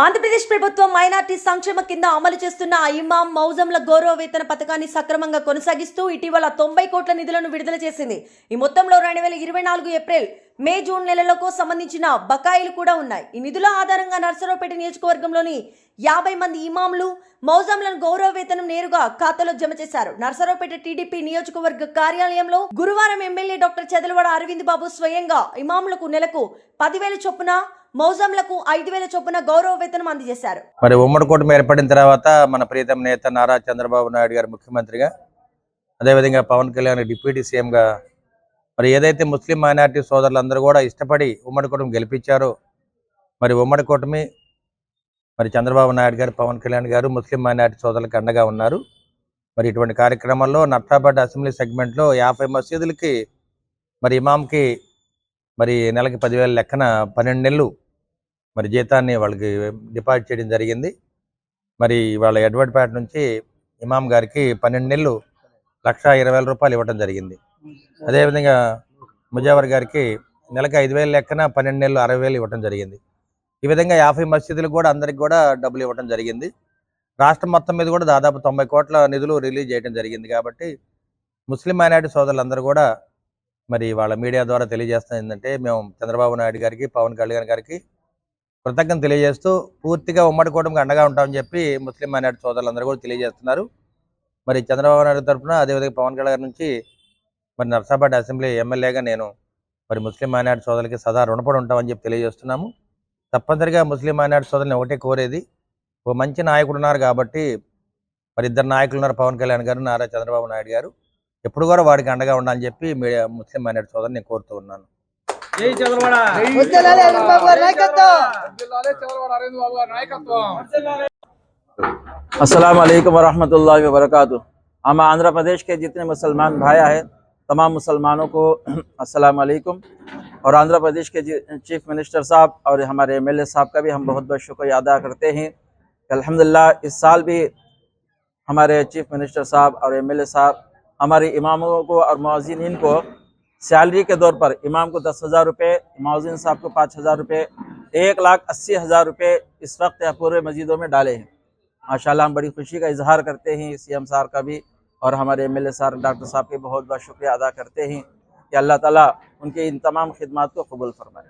ఆంధ్రప్రదేశ్ ప్రభుత్వం మైనార్టీ సంక్షేమ కింద అమలు చేస్తున్న ఇమాం మౌజంల గౌరవ వేతన పథకాన్ని సక్రమంగా కొనసాగిస్తూ ఇటీవల 90 కోట్ల నిధులను విడుదల చేసింది. ఈ మొత్తంలో 2024 ఏప్రిల్ మే జూన్ నెలలకు సంబంధించిన బకాయిలు కూడా ఉన్నాయి. ఈ నిధుల ఆధారంగా నర్సరావుపేట నియోజకవర్గంలోని 50 మంది ఇమాంలు మౌజంలను గౌరవ వేతనం నేరుగా ఖాతాలో జమ చేశారు. నర్సరావుపేట టీడీపీ నియోజకవర్గ కార్యాలయంలో గురువారం ఎమ్మెల్యే డాక్టర్ చెదలవాడ అరవింద్ బాబు స్వయంగా ఇమాంలకు నెలకు 10,000 చొప్పున మౌజంలకు 5,000 చొప్పున గౌరవ వేతనం అందజేశారు. మరి ఉమ్మడి కూటమి ఏర్పడిన తర్వాత మన ప్రీతం నేత నారా చంద్రబాబు నాయుడు గారు ముఖ్యమంత్రిగా, అదేవిధంగా పవన్ కళ్యాణ్ డిప్యూటీ సీఎంగా, మరి ఏదైతే ముస్లిం మైనారిటీ సోదరులందరూ కూడా ఇష్టపడి ఉమ్మడి కూటమి గెలిపించారో, మరి ఉమ్మడి కూటమి మరి చంద్రబాబు నాయుడు గారు, పవన్ కళ్యాణ్ గారు ముస్లిం మైనారిటీ సోదరులకు అండగా ఉన్నారు. మరి ఇటువంటి కార్యక్రమాల్లో నర్సాపేట అసెంబ్లీ సెగ్మెంట్లో 50 మసీదులకి మరి ఇమాంకి మరి నెలకి 10,000 లెక్కన 12 నెలలు మరి జీతాన్ని వాళ్ళకి డిపాజిట్ చేయడం జరిగింది. మరి వాళ్ళ ఎడ్వర్డ్పేట నుంచి ఇమాం గారికి 12 నెలలు 1,20,000 రూపాయలు ఇవ్వడం జరిగింది. అదేవిధంగా ముజావర్ గారికి నెలకి 5,000 లెక్కన 12 నెలలు 60,000 ఇవ్వడం జరిగింది. ఈ విధంగా 50 మసీదులకు కూడా అందరికి కూడా డబ్బులు ఇవ్వడం జరిగింది. రాష్ట్రం మొత్తం మీద కూడా దాదాపు 90 కోట్ల నిధులు రిలీజ్ చేయడం జరిగింది. కాబట్టి ముస్లిం మైనారిటీ సోదరులందరూ కూడా మరి వాళ్ళ మీడియా ద్వారా తెలియజేస్తున్నది ఏంటంటే, మేము చంద్రబాబు నాయుడు గారికి, పవన్ కళ్యాణ్ గారికి కృతజ్ఞత తెలియజేస్తూ పూర్తిగా ఉమ్మడి కూటమికి అండగా ఉంటామని చెప్పి ముస్లిం మైనారిటీ సోదరులందరూ కూడా తెలియజేస్తున్నారు. మరి చంద్రబాబు నాయుడు తరఫున, అదేవిధంగా పవన్ కళ్యాణ్ నుంచి మరి నర్సాపేట అసెంబ్లీ ఎమ్మెల్యేగా నేను మరి ముస్లిం మైనారిటీ సోదరులకి సదా రుణపడి ఉంటామని చెప్పి తెలియజేస్తున్నాము. తప్పనిసరిగా ముస్లిం మైనారిటీ సోదరులను ఒకటే కోరేది, ఓ మంచి నాయకుడు ఉన్నారు కాబట్టి, మరి ఇద్దరు నాయకులు ఉన్నారు, పవన్ కళ్యాణ్ గారు, నారా చంద్రబాబు నాయుడు గారు, ఎప్పుడు కూడా వాడికి అండగా ఉండాలని చెప్పి ముస్లిం మైనారిటీ సోదరుని నేను కోరుతూ ఉన్నాను. अस्सलाम वालेकुम वरहमतुल्लाहि वबरकातुह। हम आंध्र प्रदेश के जितने मुसलमान भाई हैं, तमाम मुसलमानों को अस्सलाम वालेकुम। और आंध्र प्रदेश के चीफ मिनिस्टर साहब और हमारे एमएलए साहब का भी हम बहुत बहुत शुक्रिया अदा करते हैं। अल्हम्दुलिल्लाह इस साल भी हमारे चीफ मिनिस्टर साहब और एमएलए साहब हमारे इमामों को और मुअज्जिनीन को सैलरी के तौर पर, इमाम को 10,000 रुपये, मुअज्जिन साहब को 5,000 रुपये, 1,80,000 रुपये इस वक्त पूरे मस्जिदों में डाले हैं। माशाल्लाह हम बड़ी खुशी का इजहार करते हैं सीएम साहब का भी, और हमारे एमएलए साहब डॉक्टर साहब के बहुत बहुत शुक्रिया अदा करते हैं कि अल्लाह ताला उनके इन तमाम खिदमात को कबूल फरमाए।